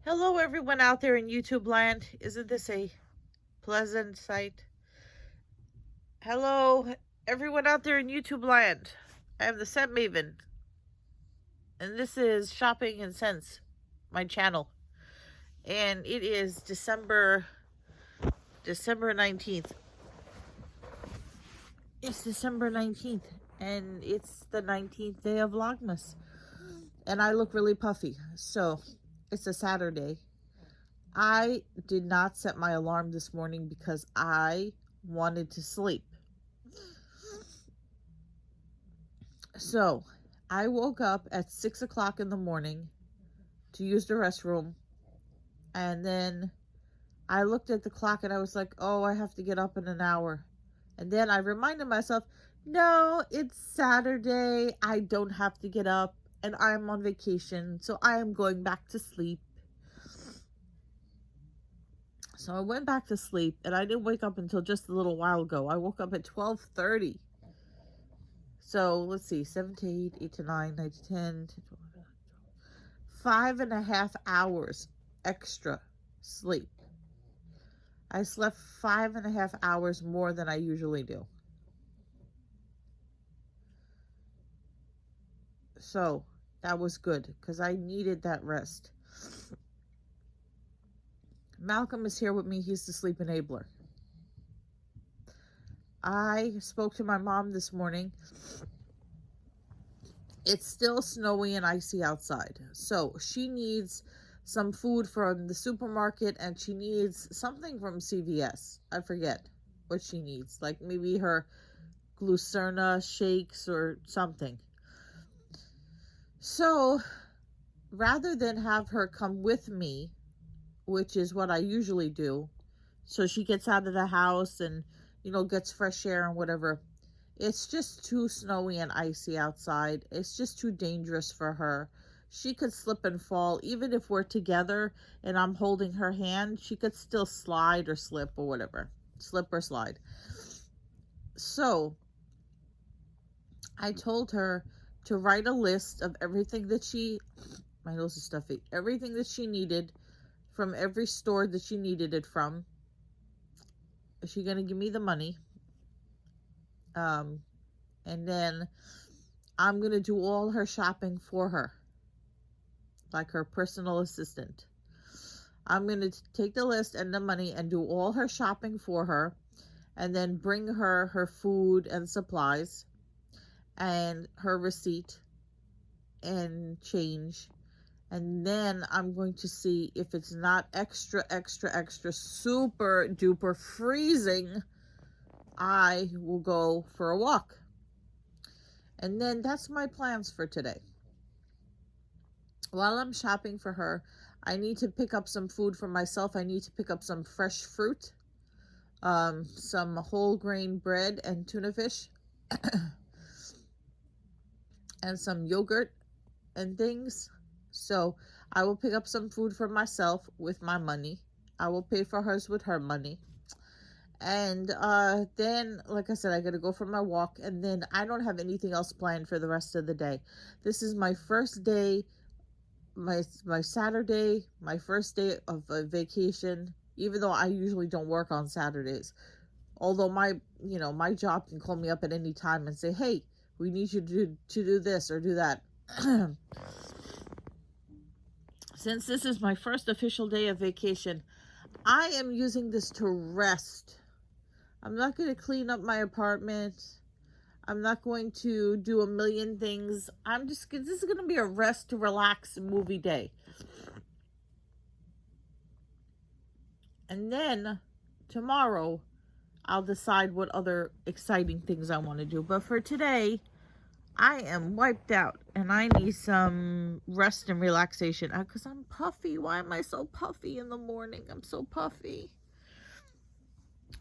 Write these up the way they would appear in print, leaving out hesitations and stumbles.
Hello, everyone out there in YouTube land. Isn't this a pleasant sight? Hello, everyone out there in YouTube land. I am the Scent Maven, and this is Shopping and Scents, my channel. And it is December 19th. It's December 19th, and it's the 19th day of Vlogmas. And I look really puffy, so it's a Saturday. I did not set my alarm this morning because I wanted to sleep. So I woke up at 6 o'clock in the morning to use the restroom. And then I looked at the clock and I was like, oh, I have to get up in an hour. And then I reminded myself, no, it's Saturday. I don't have to get up and I'm on vacation. So I am going back to sleep. So I went back to sleep and I didn't wake up until just a little while ago. I woke up at 12:30. So let's see, 7 to 8, 8 to 9, 9 to 10, 5.5 hours extra sleep. I slept 5.5 hours more than I usually do. So that was good because I needed that rest. Malcolm is here with me. He's the sleep enabler. I spoke to my mom this morning. It's still snowy and icy outside. So she needs some food from the supermarket and she needs something from CVS. I forget what she needs. Like maybe her Glucerna shakes or something. So rather than have her come with me, which is what I usually do, so she gets out of the house and, gets fresh air and whatever, it's just too snowy and icy outside. It's just too dangerous for her. She could slip and fall. Even if we're together and I'm holding her hand, she could still slide or slip or whatever. Slip or slide. So I told her to write a list of everything that my nose is stuffy, everything that she needed from every store that she needed it from. Is she going to give me the money? And then I'm going to do all her shopping for her, like her personal assistant. I'm going to take the list and the money and do all her shopping for her, and then bring her her food and supplies and her receipt and change. And then I'm going to see if it's not extra super duper freezing, I will go for a walk. And then that's my plans for today. While I'm shopping for her, I need to pick up some food for myself. I need to pick up some fresh fruit, some whole grain bread and tuna fish, and some yogurt and things. So I will pick up some food for myself with my money. I will pay for hers with her money. And then, like I said, I got to go for my walk. And then I don't have anything else planned for the rest of the day. This is my first day, my Saturday, my first day of a vacation, even though I usually don't work on Saturdays. Although my job can call me up at any time and say, hey, we need you to do this or do that. Since this is my first official day of vacation, I am using this to rest. I'm not going to clean up my apartment. I'm not going to do a million things. This is going to be a rest to relax movie day. And then tomorrow, I'll decide what other exciting things I want to do. But for today, I am wiped out and I need some rest and relaxation because I'm puffy. Why am I so puffy in the morning? I'm so puffy.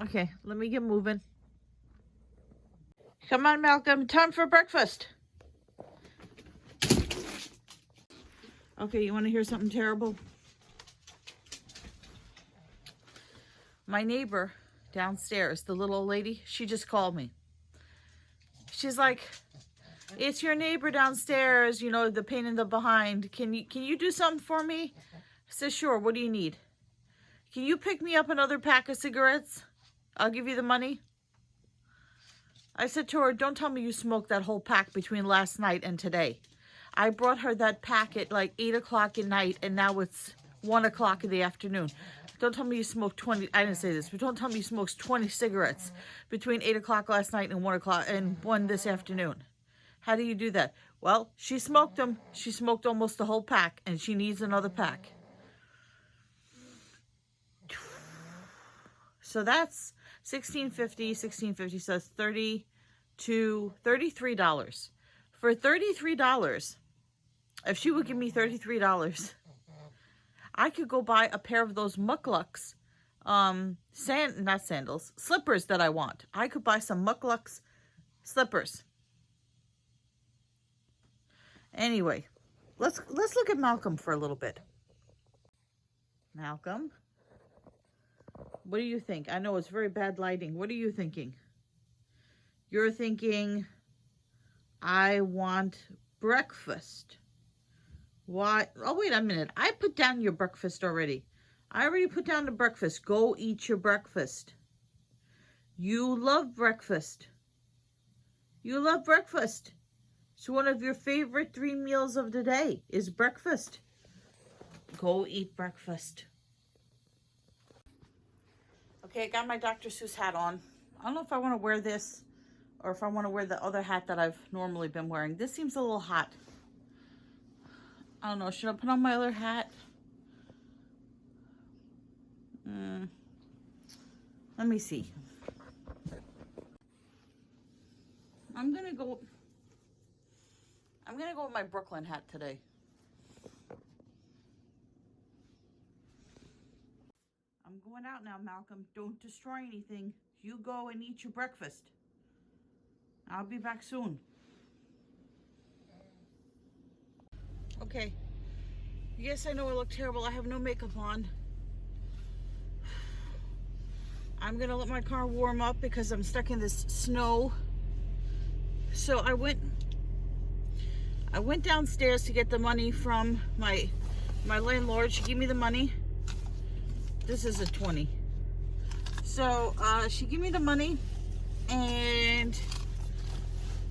Okay, let me get moving. Come on, Malcolm. Time for breakfast. Okay, you want to hear something terrible? My neighbor downstairs, the little old lady, she just called me. She's like, it's your neighbor downstairs, the pain in the behind. Can you do something for me? says, sure, what do you need? Can you pick me up another pack of cigarettes? I'll give you the money. I said to her, don't tell me you smoked that whole pack between last night and today. I brought her that pack at like 8 o'clock at night, and now it's 1 o'clock in the afternoon. Don't tell me you smoked 20, I didn't say this, but don't tell me you smoked 20 cigarettes between 8 o'clock last night and 1 o'clock and 1 this afternoon. How do you do that? Well, she smoked them. She smoked almost the whole pack, and she needs another pack. So that's $16.50, so that's $33. For $33, if she would give me $33, I could go buy a pair of those Mucklucks, not sandals, slippers that I want. I could buy some Mucklucks slippers. Anyway, let's look at Malcolm for a little bit. Malcolm, what do you think? I know it's very bad lighting. What are you thinking? You're thinking, I want breakfast. Why? Oh, wait a minute. I put down your breakfast already. I already put down the breakfast. Go eat your breakfast. You love breakfast. You love breakfast. It's one of your favorite 3 meals of the day is breakfast. Go eat breakfast. Okay, I got my Dr. Seuss hat on. I don't know if I want to wear this or if I want to wear the other hat that I've normally been wearing. This seems a little hot. I don't know. Should I put on my other hat? Let me see. I'm gonna go with my Brooklyn hat today. I'm going out now, Malcolm. Don't destroy anything. You go and eat your breakfast. I'll be back soon. Okay. Yes, I know I look terrible. I have no makeup on. I'm gonna let my car warm up because I'm stuck in this snow. So I went downstairs to get the money from my landlord. She gave me the money. This is a 20. So she gave me the money, and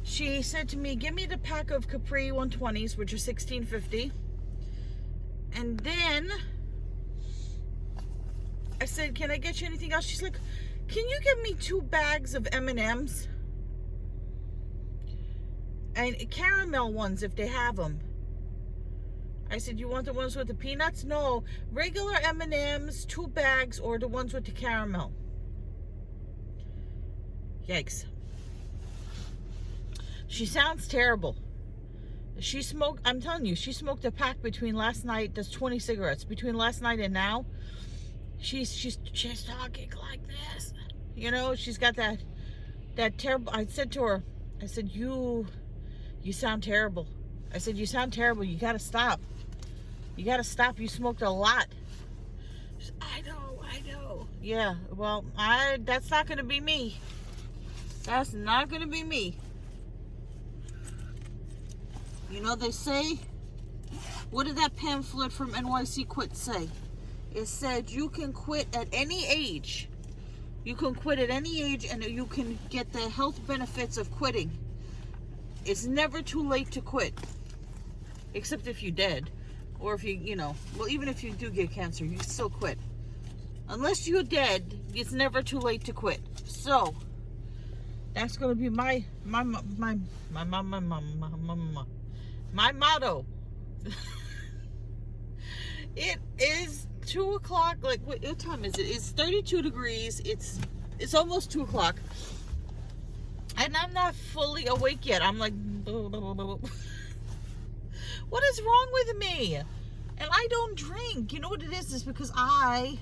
she said to me, give me the pack of Capri 120s, which are $16.50. And then I said, can I get you anything else? She's like, can you give me 2 bags of M&Ms? And caramel ones if they have them. I said, you want the ones with the peanuts? No, regular M&Ms, 2 bags, or the ones with the caramel. Yikes. She sounds terrible. She smoked, I'm telling you, she smoked a pack between last night, that's 20 cigarettes, between last night and now. She's talking like this. You know, she's got that terrible, I said to her, I said, you sound terrible. I said, you sound terrible. You got to stop. You got to stop. You smoked a lot. She said, I know. Yeah, well, that's not going to be me. That's not going to be me. You know, they say, what did that pamphlet from NYC Quit say? It said you can quit at any age. You can quit at any age, and you can get the health benefits of quitting. It's never too late to quit. Except if you're dead. Or if you know, well, even if you do get cancer, you can still quit. Unless you're dead, it's never too late to quit. So, that's going to be my motto. It is 2 o'clock. Like, what time is it? It's 32 degrees. It's almost 2 o'clock. And I'm not fully awake yet. I'm like, what is wrong with me? And I don't drink. You know what it is? It's because I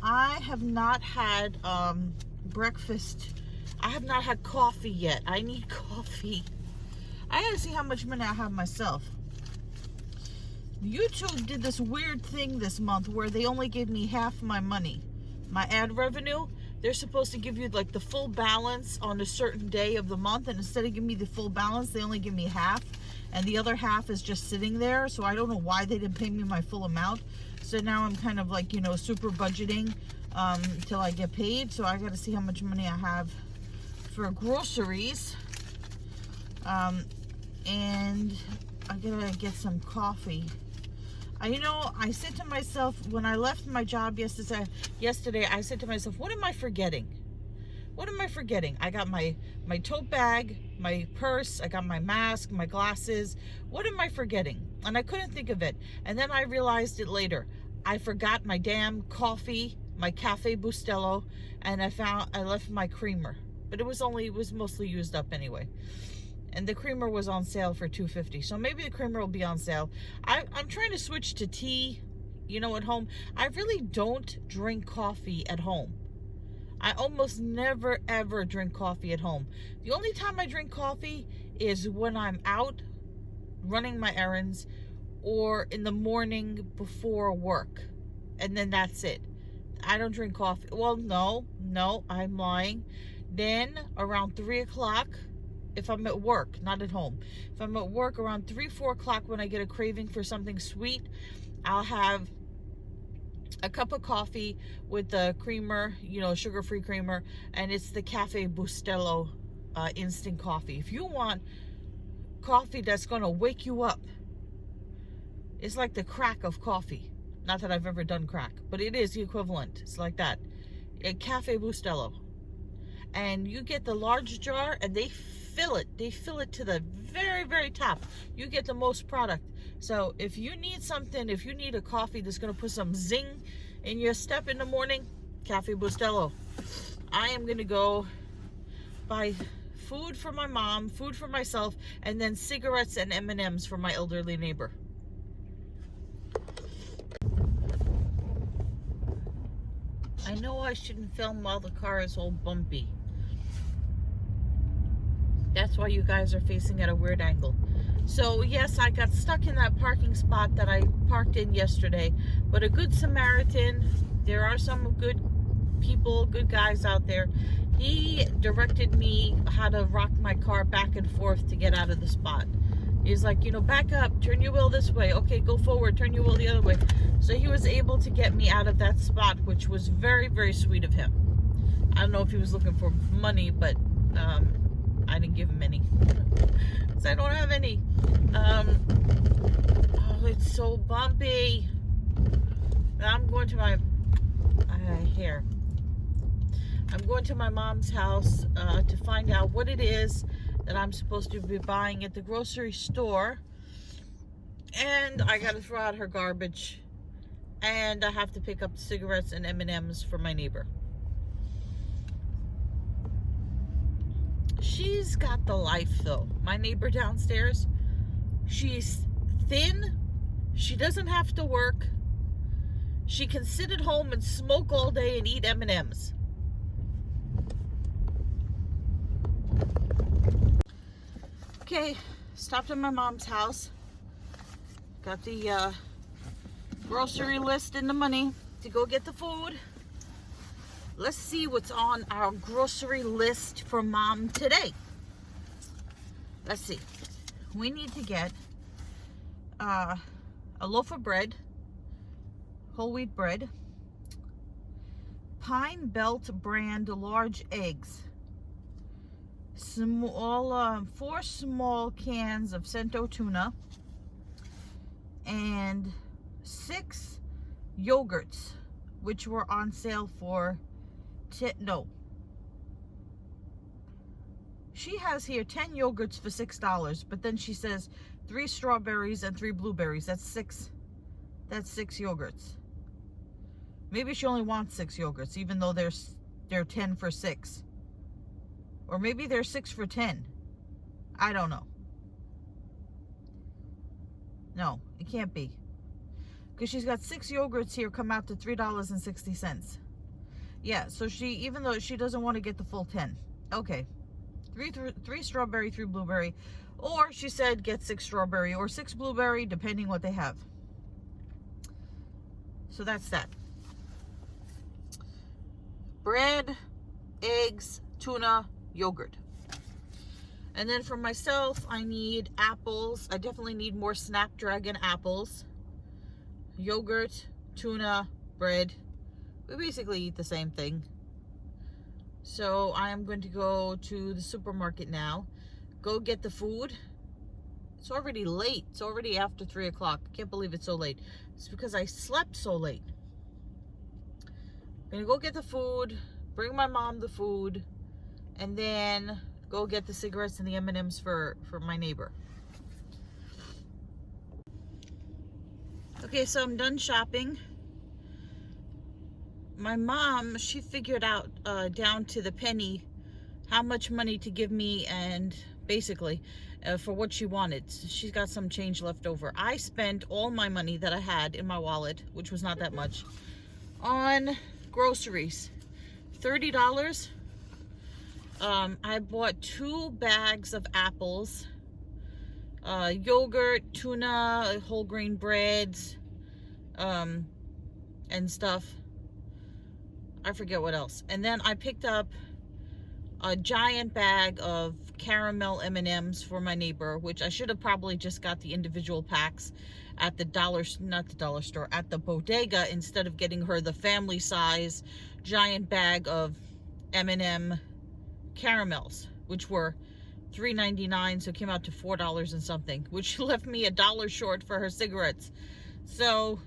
have not had breakfast. I have not had coffee yet. I need coffee. I gotta see how much money I have myself. YouTube did this weird thing this month where they only gave me half my money. My ad revenue, they're supposed to give you like the full balance on a certain day of the month, and instead of giving me the full balance, they only give me half. and the other half is just sitting there. So I don't know why they didn't pay me my full amount. So now I'm kind of like, you know, super budgeting till I get paid. So I got to see how much money I have for groceries. And I gotta get some coffee. You know, I said to myself when I left my job yesterday, I said to myself, what am I forgetting? What am I forgetting? I got my tote bag, my purse, I got my mask, my glasses. What am I forgetting? And I couldn't think of it. And then I realized it later. I forgot my damn coffee, my Cafe Bustelo, and I left my creamer. But it was mostly used up anyway. And the creamer was on sale for $2.50. So maybe the creamer will be on sale. I'm trying to switch to tea, you know, at home. I really don't drink coffee at home. I almost never, ever drink coffee at home. The only time I drink coffee is when I'm out running my errands or in the morning before work. And then that's it. I don't drink coffee. Well, no, I'm lying. Then around 3 o'clock, if I'm at work, not at home. If I'm at work around 3, 4 o'clock when I get a craving for something sweet, I'll have a cup of coffee with the creamer, you know, sugar-free creamer, and it's the Cafe Bustelo instant coffee. If you want coffee that's going to wake you up, it's like the crack of coffee. Not that I've ever done crack, but it is the equivalent. It's like that. A Cafe Bustelo. And you get the large jar, and they fill it to the very, very top. You get the most product. So if you need something, if you need a coffee that's going to put some zing in your step in the morning, Cafe Bustelo. I am going to go buy food for my mom, food for myself, and then cigarettes and M&Ms for my elderly neighbor. I know I shouldn't film while the car is all bumpy. That's why you guys are facing at a weird angle. So yes, I got stuck in that parking spot that I parked in yesterday, but a good Samaritan, there are some good people, good guys out there, he directed me how to rock my car back and forth to get out of the spot. He's like, you know, back up, turn your wheel this way, okay, go forward, turn your wheel the other way. So he was able to get me out of that spot, which was very, very sweet of him. I don't know if he was looking for money, but I didn't give him any, because I don't have any. Oh, it's so bumpy. I'm going to my I'm going to my mom's house to find out what it is that I'm supposed to be buying at the grocery store, and I got to throw out her garbage, and I have to pick up cigarettes and M&Ms for my neighbor. She's got the life, though. My neighbor downstairs, she's thin. She doesn't have to work. She can sit at home and smoke all day and eat M&Ms. Okay, stopped at my mom's house. Got the grocery list and the money to go get the food. Let's see what's on our grocery list for mom today. Let's see. We need to get a loaf of bread, whole wheat bread, Pine Belt brand large eggs, small 4 small cans of Cento tuna, and 6 yogurts, which were on sale for she has here 10 yogurts for $6, but then she says 3 strawberries and 3 blueberries. That's 6 yogurts. Maybe she only wants 6 yogurts, even though they're 10 for 6. Or maybe they're 6 for 10. I don't know. No, it can't be. Because she's got 6 yogurts here, come out to $3.60. Yeah, so even though she doesn't want to get the full 10. Okay. 3 strawberry, 3 blueberry. Or she said get 6 strawberry or 6 blueberry, depending what they have. So that's that. Bread, eggs, tuna, yogurt. And then for myself, I need apples. I definitely need more Snapdragon apples. Yogurt, tuna, bread. We basically eat the same thing. So I am going to go to the supermarket now, go get the food. It's already late. It's already after 3 o'clock. I can't believe it's so late. It's because I slept so late. I'm gonna go get the food, bring my mom the food, and then go get the cigarettes and the M&Ms for my neighbor. Okay, so I'm done shopping. My mom, she figured out down to the penny how much money to give me, and basically for what she wanted. She's got some change left over. I spent all my money that I had in my wallet, which was not that much, on groceries. $30. I bought 2 bags of apples, yogurt, tuna, whole grain breads, and stuff. I forget what else. And then I picked up a giant bag of caramel M&Ms for my neighbor, which I should have probably just got the individual packs at the not the dollar store, at the bodega, instead of getting her the family size giant bag of M&M caramels, which were $3.99, so it came out to $4 and something, which left me $1 short for her cigarettes. So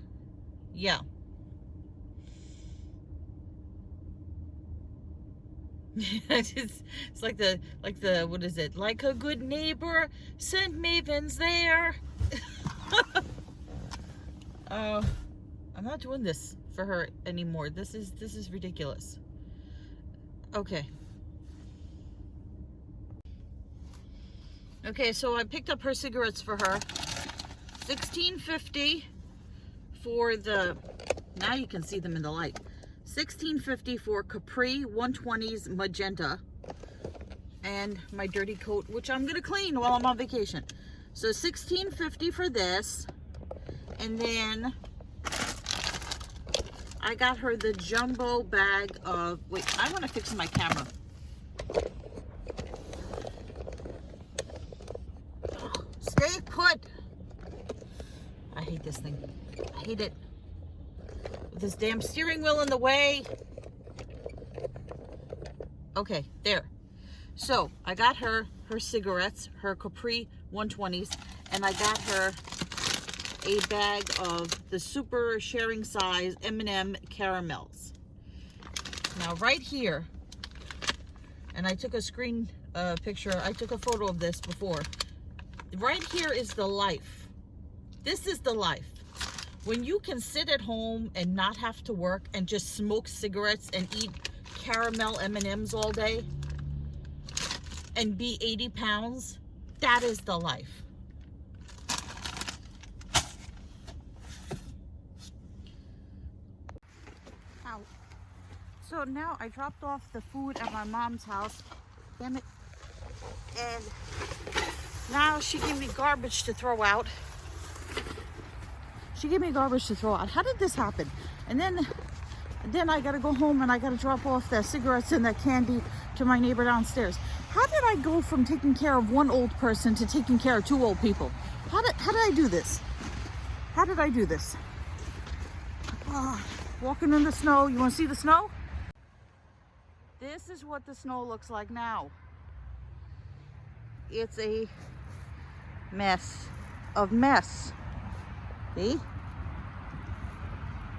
yeah. It's like the what is it, like a good neighbor, St. Maven's there. I'm not doing this for her anymore. This is ridiculous. Okay, so I picked up her cigarettes for her. $16.50 for the, now you can see them in the light. $16.50 for Capri 120s magenta, and my dirty coat, which I'm gonna clean while I'm on vacation. So $16.50 for this, and then I got her the jumbo bag of, wait, I want to fix my camera. Stay put. I hate this thing. I hate it. This damn steering wheel in the way. Okay, there. So I got her cigarettes, her Capri 120s, and I got her a bag of the super sharing size M&M caramels. Now right here, and I took a screen picture, I took a photo of this before. Right here is the life. This is the life. When you can sit at home and not have to work and just smoke cigarettes and eat caramel M&Ms all day and be 80 pounds, that is the life. Ow. So now I dropped off the food at my mom's house. Damn it. And now she gave me garbage to throw out. How did this happen? And then I gotta go home and I gotta drop off the cigarettes and that candy to my neighbor downstairs. How did I go from taking care of one old person to taking care of 2 old people? How did I do this? How did I do this? Walking in the snow. You want to see the snow? This is what the snow looks like now. It's a mess of mess. See?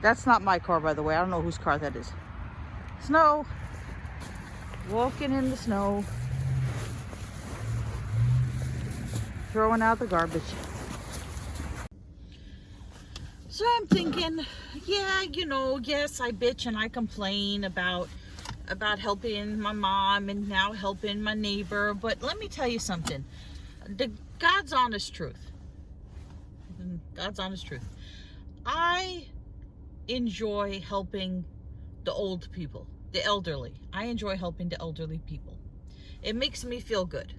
That's not my car, by the way. I don't know whose car that is. Snow. Walking in the snow. Throwing out the garbage. So I'm thinking, yeah, you know, yes, I bitch and I complain about helping my mom and now helping my neighbor. But let me tell you something. God's honest truth. God's honest truth. I enjoy helping the old people, the elderly. I enjoy helping the elderly people. It makes me feel good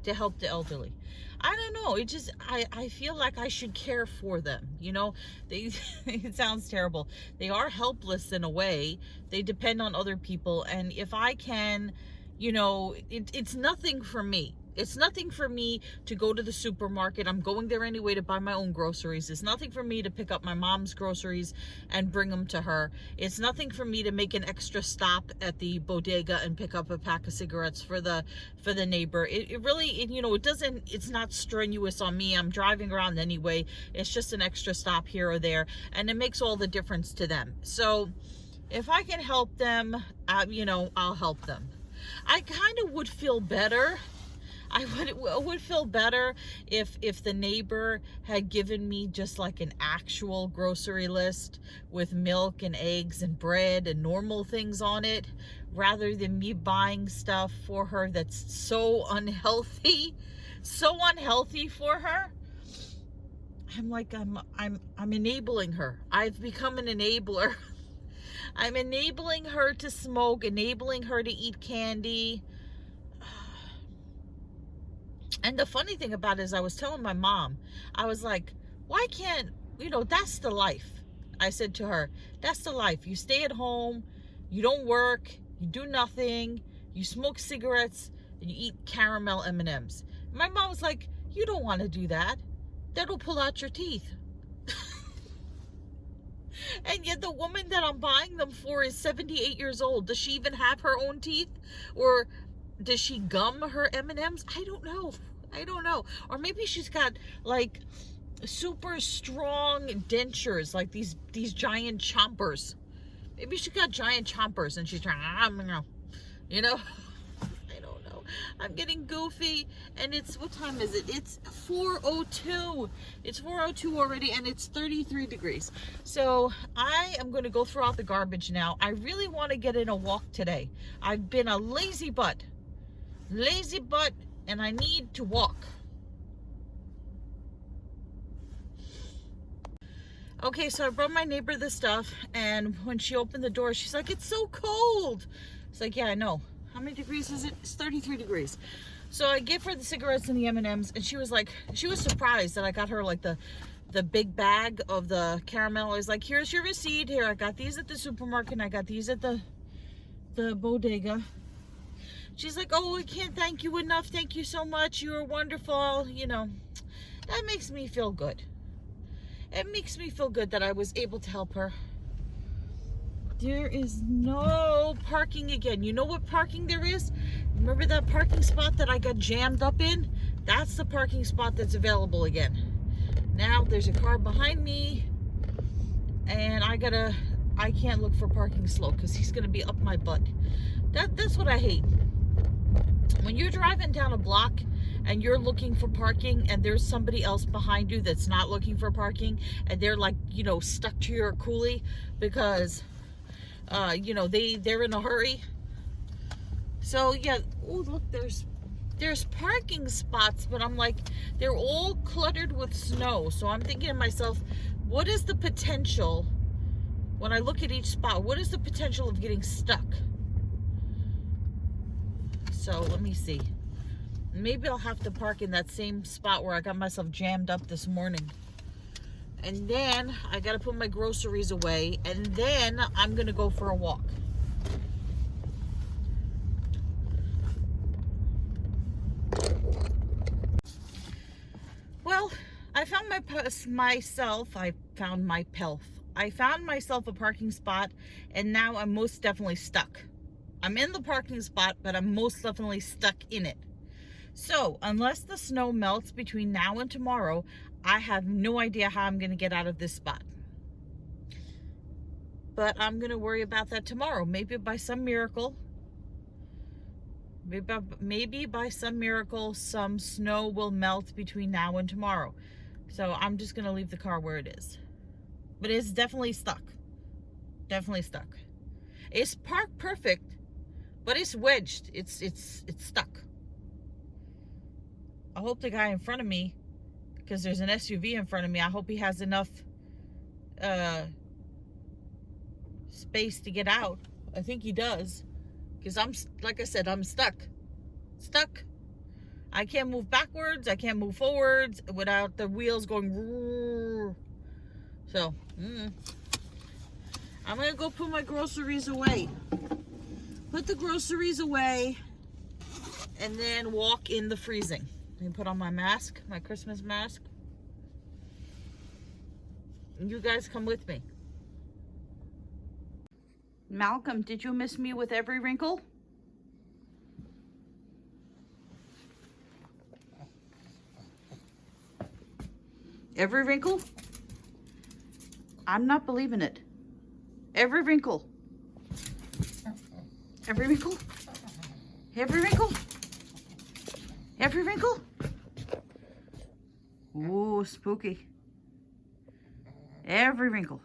to help the elderly. I don't know. It just, I feel like I should care for them. You know, it sounds terrible. They are helpless in a way. They depend on other people. And if I can, you know, it's nothing for me. It's nothing for me to go to the supermarket. I'm going there anyway to buy my own groceries. It's nothing for me to pick up my mom's groceries and bring them to her. It's nothing for me to make an extra stop at the bodega and pick up a pack of cigarettes for the neighbor. It really, it's not strenuous on me. I'm driving around anyway. It's just an extra stop here or there, and it makes all the difference to them. So if I can help them, I'll help them. I kind of would feel better. I would feel better if the neighbor had given me just like an actual grocery list with milk and eggs and bread and normal things on it, rather than me buying stuff for her that's so unhealthy for her. I'm enabling her. I've become an enabler. I'm enabling her to smoke, enabling her to eat candy. And the funny thing about it is, I was telling my mom, I was like, why can't, that's the life. I said to her, that's the life. You stay at home, you don't work, you do nothing, you smoke cigarettes, and you eat caramel M&Ms. My mom was like, you don't want to do that. That'll pull out your teeth. And yet the woman that I'm buying them for is 78 years old. Does she even have her own teeth? Or does she gum her M&Ms? I don't know. Or maybe she's got like super strong dentures, like these giant chompers. Maybe she got giant chompers and she's trying, I don't know. I'm getting goofy, and what time is it? It's 4:02. It's 4:02 already, and it's 33 degrees. So I am going to go throw out the garbage now. I really want to get in a walk today. I've been a lazy butt, and I need to walk. Okay, so I brought my neighbor the stuff, and when she opened the door, she's like, it's so cold. It's like, yeah, I know. How many degrees is it? It's 33 degrees. So I gave her the cigarettes and the M&Ms, and she was surprised that I got her like the big bag of the caramel. I was like, here's your receipt. Here, I got these at the supermarket, and I got these at the bodega. She's like, oh, I can't thank you enough. Thank you so much. You are wonderful. That makes me feel good. It makes me feel good that I was able to help her. There is no parking again. You know what parking there is? Remember that parking spot that I got jammed up in? That's the parking spot that's available again. Now there's a car behind me, and I can't look for parking slow because he's gonna be up my butt. That's what I hate. When you're driving down a block and you're looking for parking, and there's somebody else behind you that's not looking for parking, and they're like, stuck to your coolie because they're in a hurry. So yeah, oh look, there's parking spots, but I'm like, they're all cluttered with snow. So I'm thinking to myself, what is the potential, when I look at each spot, what is the potential of getting stuck? So let me see. Maybe I'll have to park in that same spot where I got myself jammed up this morning. And then I got to put my groceries away, and then I'm going to go for a walk. Well, I found myself a parking spot, and now I'm most definitely stuck. I'm in the parking spot, but I'm most definitely stuck in it. So unless the snow melts between now and tomorrow, I have no idea how I'm going to get out of this spot. But I'm going to worry about that tomorrow. Maybe by some miracle, some snow will melt between now and tomorrow. So I'm just going to leave the car where it is. But it's definitely stuck. Definitely stuck. It's parked perfect, but it's wedged. It's stuck. I hope the guy in front of me, because there's an SUV in front of me, I hope he has enough space to get out. I think he does, because like I said, I'm stuck. I can't move backwards, I can't move forwards without the wheels going. So I'm gonna go put my groceries away. Put the groceries away, and then walk in the freezing. Let me put on my mask, my Christmas mask. And you guys come with me. Malcolm, did you miss me with every wrinkle? Every wrinkle? I'm not believing it. Every wrinkle. Every wrinkle? Every wrinkle? Every wrinkle? Ooh, spooky. Every wrinkle.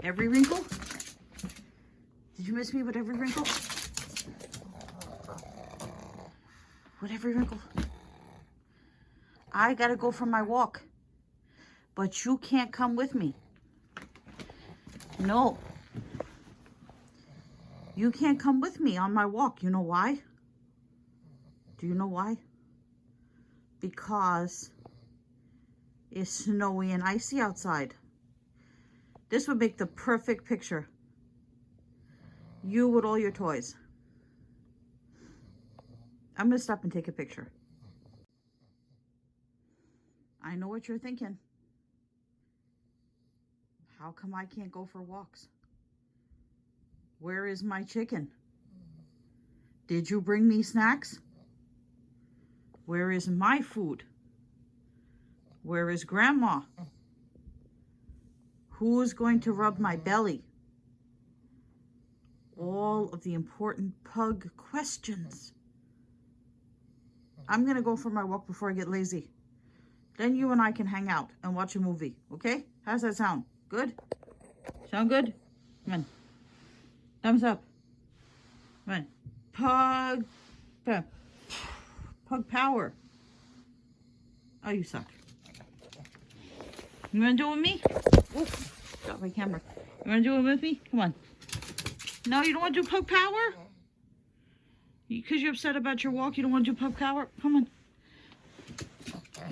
Every wrinkle? Did you miss me with every wrinkle? With every wrinkle? I gotta go for my walk. But you can't come with me. No. You can't come with me on my walk. You know why? Do you know why? Because it's snowy and icy outside. This would make the perfect picture. You with all your toys. I'm gonna stop and take a picture. I know what you're thinking. How come I can't go for walks? Where is my chicken? Did you bring me snacks? Where is my food? Where is Grandma? Who's going to rub my belly? All of the important pug questions. I'm gonna go for my walk before I get lazy. Then you and I can hang out and watch a movie, okay? How's that sound? Good? Sound good? Come on. Thumbs up. Come on. Pug power. Oh, you suck. You wanna do it with me? Oops, got my camera. You wanna do it with me? Come on. No, you don't wanna do pug power? Because you're upset about your walk, you don't wanna do pug power? Come on.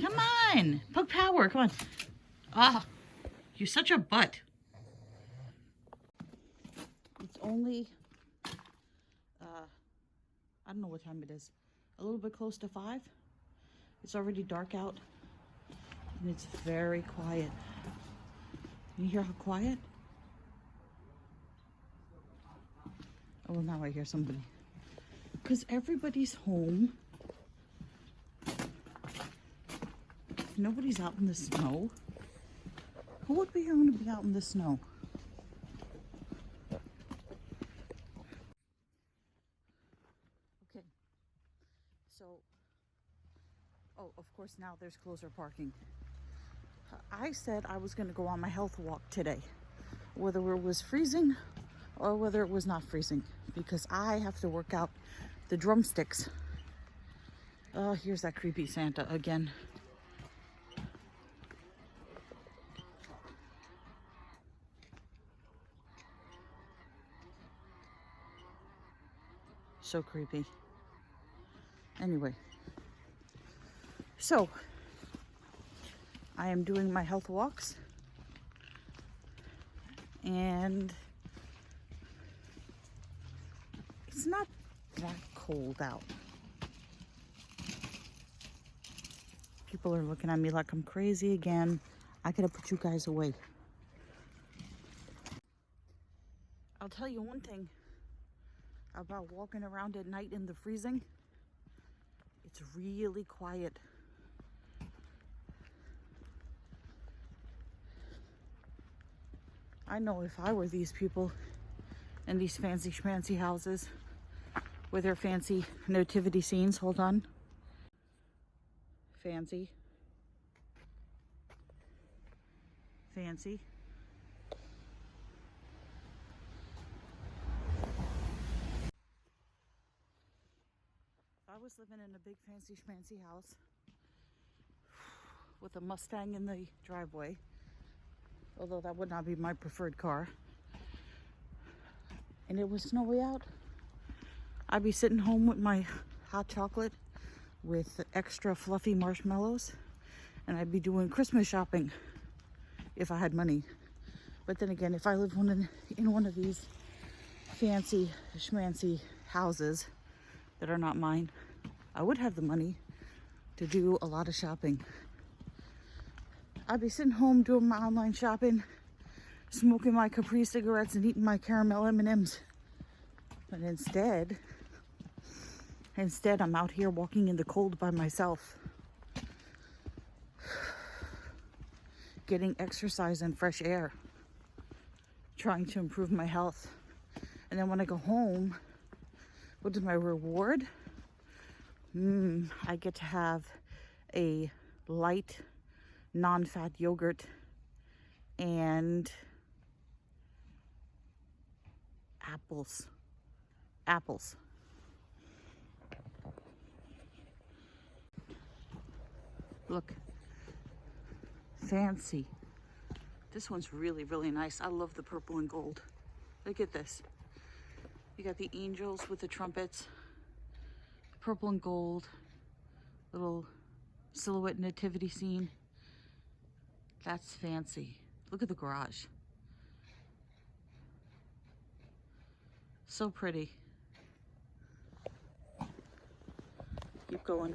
Come on. Pug power, come on. Ah, you're such a butt. It's only, I don't know what time it is. A little bit close to 5. It's already dark out. And it's very quiet. You hear how quiet? Oh, well, now I hear somebody. Because everybody's home. Nobody's out in the snow. Who would be going to be out in the snow? Okay. So, oh, of course now there's closer parking. I said I was going to go on my health walk today, whether it was freezing or whether it was not freezing, because I have to work out the drumsticks. Oh, here's that creepy Santa again. So creepy. Anyway, so I am doing my health walks, and it's not that cold out. People are looking at me like I'm crazy again. I gotta put you guys away. I'll tell you one thing about walking around at night in the freezing. It's really quiet. I know if I were these people in these fancy schmancy houses with their fancy nativity scenes. Hold on. Fancy. Fancy. If I was living in a big fancy schmancy house with a Mustang in the driveway, although that would not be my preferred car, and it was snowy out, I'd be sitting home with my hot chocolate with extra fluffy marshmallows, and I'd be doing Christmas shopping if I had money. But then again, if I lived in one of these fancy schmancy houses that are not mine, I would have the money to do a lot of shopping. I'd be sitting home doing my online shopping, smoking my Capri cigarettes and eating my caramel M&Ms. But instead I'm out here walking in the cold by myself, getting exercise and fresh air, trying to improve my health. And then when I go home, what is my reward? I get to have a light, non-fat yogurt and apples. Look, fancy. This one's really, really nice. I love the purple and gold. Look at this. You got the angels with the trumpets, purple and gold, little silhouette nativity scene. That's fancy. Look at the garage. So pretty. Keep going.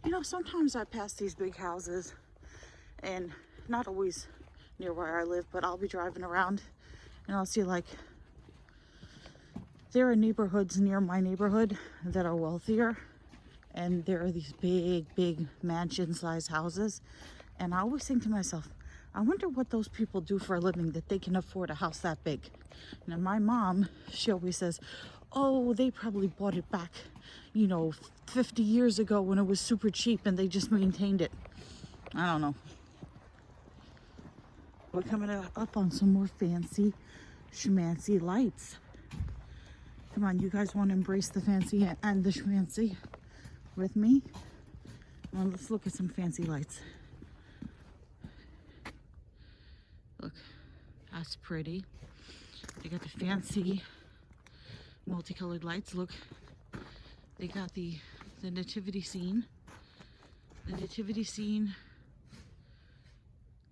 You know, sometimes I pass these big houses, and not always near where I live, but I'll be driving around and I'll see, like, there are neighborhoods near my neighborhood that are wealthier, and there are these big mansion-sized houses. And I always think to myself, I wonder what those people do for a living that they can afford a house that big. And my mom, she always says, oh, they probably bought it back, 50 years ago when it was super cheap and they just maintained it. I don't know. We're coming up on some more fancy schmancy lights. Come on, you guys want to embrace the fancy and the schmancy with me? Well, let's look at some fancy lights. Look, that's pretty. They got the fancy multicolored lights. Look, they got the nativity scene. The nativity scene.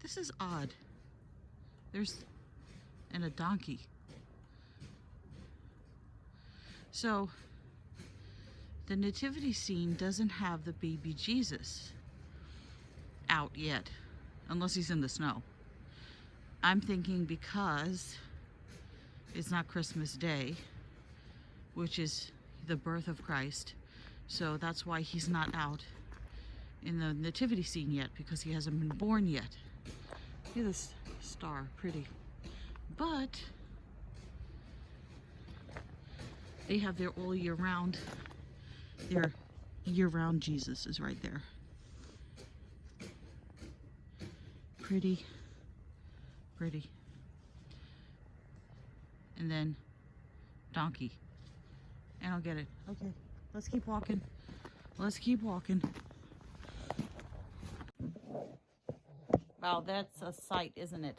This is odd. And a donkey. So the nativity scene doesn't have the baby Jesus out yet, unless he's in the snow. I'm thinking because it's not Christmas Day, which is the birth of Christ, so that's why he's not out in the nativity scene yet, because he hasn't been born yet. Look at this star, pretty. But they have their all year round, their year-round Jesus is right there. Pretty. And then donkey. I don't get it. Okay, let's keep walking. Wow, that's a sight, isn't it?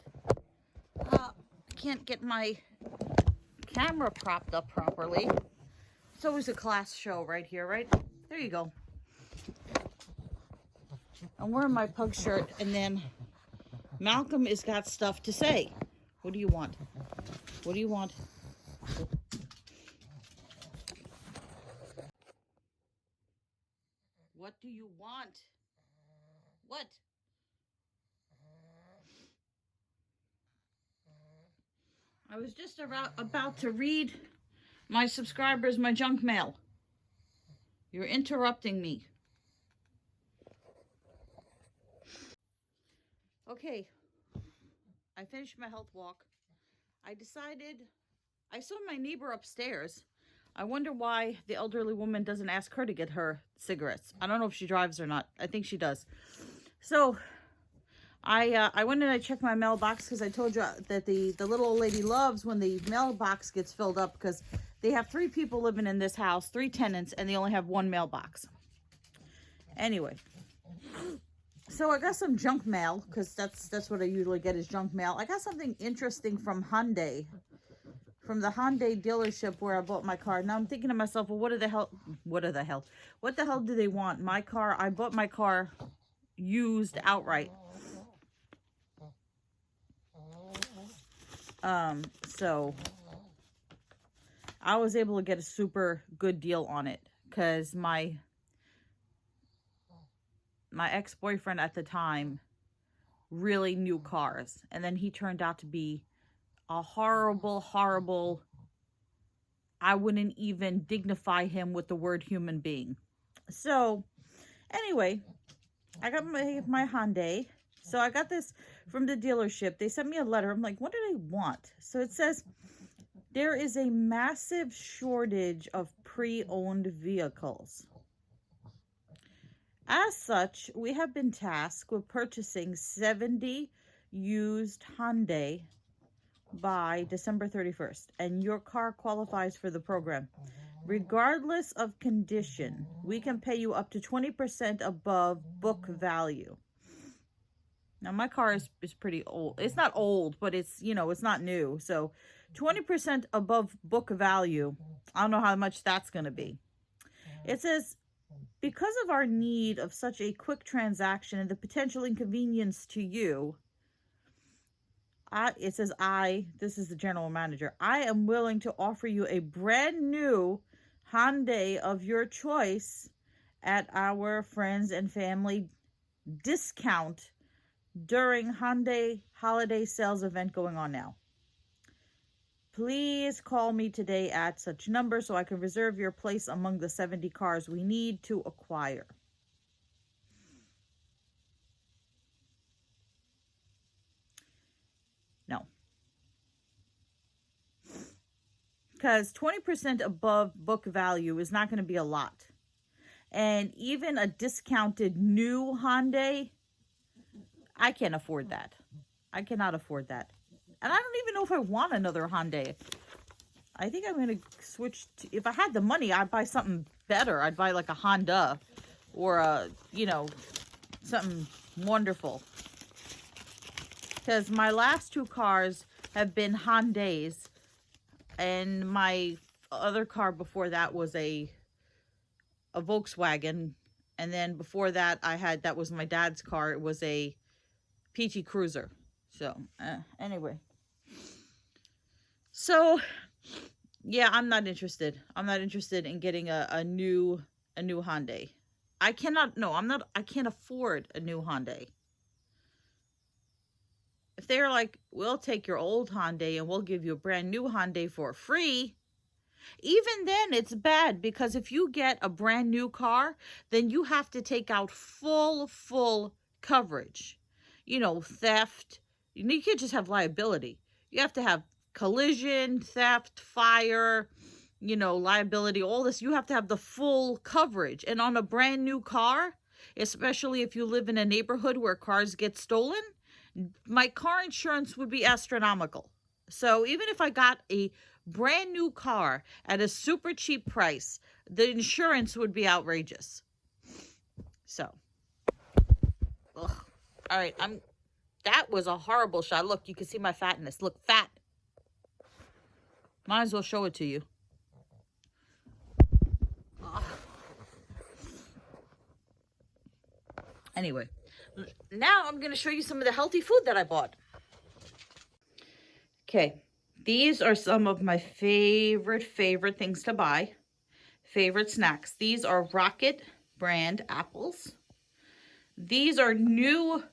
I can't get my camera propped up properly. It's always a class show right here, right? There you go. I'm wearing my pug shirt, and then Malcolm has got stuff to say. What do you want? What do you want? What do you want? What? I was just about to read my subscribers my junk mail. You're interrupting me. Okay, I finished my health walk. I saw my neighbor upstairs. I wonder why the elderly woman doesn't ask her to get her cigarettes. I don't know if she drives or not. I think she does. So I went and I checked my mailbox, because I told you that the little old lady loves when the mailbox gets filled up, because they have 3 people living in this house, 3 tenants, and they only have 1 mailbox. Anyway, so I got some junk mail, because that's what I usually get, is junk mail. I got something interesting from Hyundai, from the Hyundai dealership where I bought my car. Now I'm thinking to myself, well, what the hell do they want? My car, I bought my car used outright. So I was able to get a super good deal on it because my ex-boyfriend at the time really knew cars, and then he turned out to be a horrible, I wouldn't even dignify him with the word human being. So anyway, I got my Hyundai. So I got this from the dealership. They sent me a letter. I'm like, what do they want? So it says, there is a massive shortage of pre-owned vehicles. As such, we have been tasked with purchasing 70 used Hyundai by December 31st, and your car qualifies for the program. Regardless of condition, we can pay you up to 20% above book value. Now, my car is pretty old. It's not old, but it's, you know, it's not new. So 20% above book value, I don't know how much that's going to be. It says, because of our need of such a quick transaction and the potential inconvenience to you, this is the general manager, I am willing to offer you a brand new Hyundai of your choice at our friends and family discount during Hyundai holiday sales event going on now. Please call me today at such number so I can reserve your place among the 70 cars we need to acquire. No. Because 20% above book value is not going to be a lot. And even a discounted new Hyundai, I can't afford that. I cannot afford that. And I don't even know if I want another Hyundai. I think I'm going to switch to, if I had the money, I'd buy something better. I'd buy like a Honda or a, you know, something wonderful. Because my last two cars have been Hyundais. And my other car before that was a Volkswagen. And then before that, that was my dad's car. It was a PT Cruiser. So, anyway. So, yeah, I'm not interested. I'm not interested in getting a new Hyundai. I can't afford a new Hyundai. If they're like, we'll take your old Hyundai and we'll give you a brand new Hyundai for free, even then it's bad, because if you get a brand new car, then you have to take out full coverage. You know, theft. You can't just have liability. You have to have collision, theft, fire, you know, liability, all this. You have to have the full coverage. And on a brand new car, especially if you live in a neighborhood where cars get stolen, my car insurance would be astronomical. So even if I got a brand new car at a super cheap price, the insurance would be outrageous. So, ugh. All right, that was a horrible shot. Look, you can see my fatness. Look, fat. Might as well show it to you. Ugh. Anyway, now I'm going to show you some of the healthy food that I bought. Okay, these are some of my favorite things to buy. Favorite snacks. These are Rocket brand apples. These are new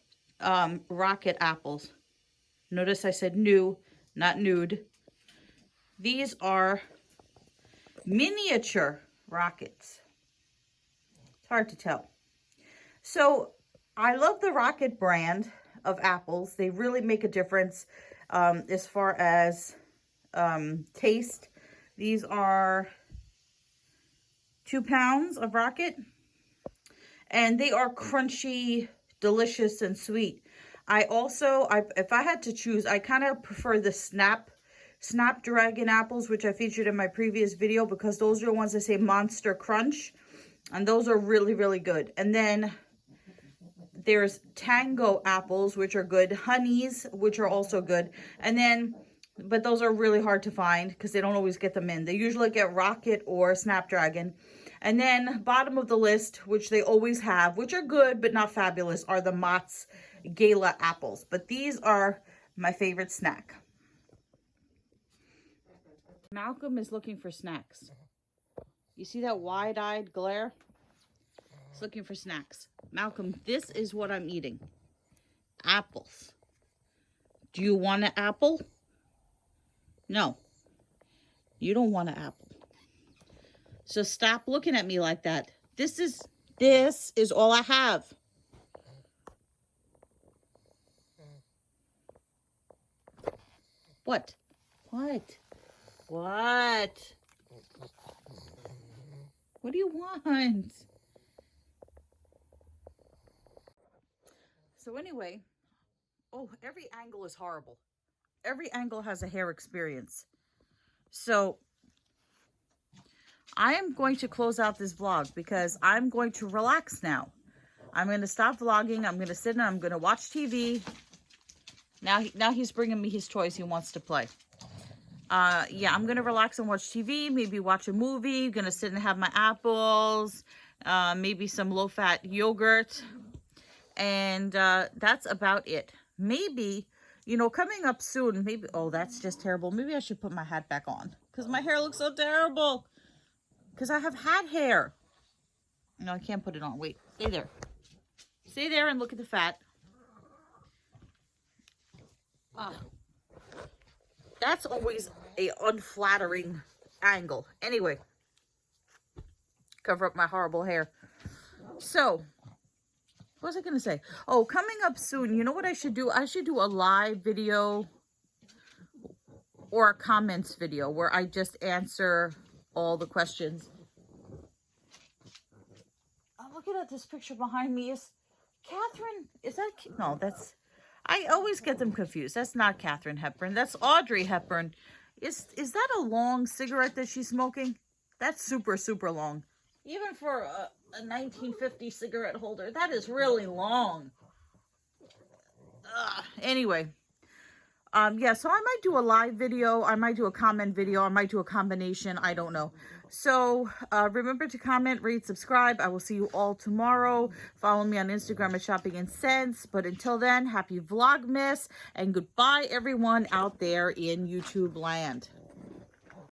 Rocket apples. Notice I said new, not nude. These are miniature Rockets. It's hard to tell. So I love the Rocket brand of apples. They really make a difference as far as taste. These are 2 pounds of Rocket, and they are crunchy, delicious, and sweet. If I had to choose, I kind of prefer the Snapdragon apples, which I featured in my previous video, because those are the ones that say Monster Crunch, and those are really good. And then there's Tango apples, which are good, Honeys, which are also good, and then, but those are really hard to find because they don't always get them in. They usually get Rocket or Snapdragon. And then bottom of the list, which they always have, which are good but not fabulous, are the Mott's Gala apples. But these are my favorite snack. Malcolm is looking for snacks. You see that wide-eyed glare? He's looking for snacks. Malcolm, this is what I'm eating. Apples. Do you want an apple? No. You don't want an apple. So stop looking at me like that. This is all I have. What? What? What? What do you want? So anyway, oh, every angle is horrible. Every angle has a hair experience. So I am going to close out this vlog because I'm going to relax now. I'm going to stop vlogging. I'm going to sit and I'm going to watch TV. Now he's bringing me his toys he wants to play. Yeah, I'm going to relax and watch TV, maybe watch a movie. Going to sit and have my apples, maybe some low-fat yogurt. And that's about it. Maybe, you know, coming up soon, maybe, oh, that's just terrible. Maybe I should put my hat back on because my hair looks so terrible. Because I have hat hair. No, I can't put it on. Wait, stay there. Stay there and look at the fat. That's always a unflattering angle. Anyway, cover up my horrible hair. So, what was I going to say? Oh, coming up soon, you know what I should do? I should do a live video or a comments video where I just answer all the questions. I'm looking at this picture behind me. Is Catherine, is that, no, that's, I always get them confused. That's not Katharine Hepburn. That's Audrey Hepburn. Is that a long cigarette that she's smoking? That's super, super long. Even for a 1950 cigarette holder, that is really long. Anyway, yeah, so I might do a live video. I might do a comment video. I might do a combination. I don't know. So remember to comment, rate, subscribe. I will see you all tomorrow. Follow me on Instagram at Shopping and Sense. But until then, happy Vlogmas and goodbye everyone out there in YouTube land.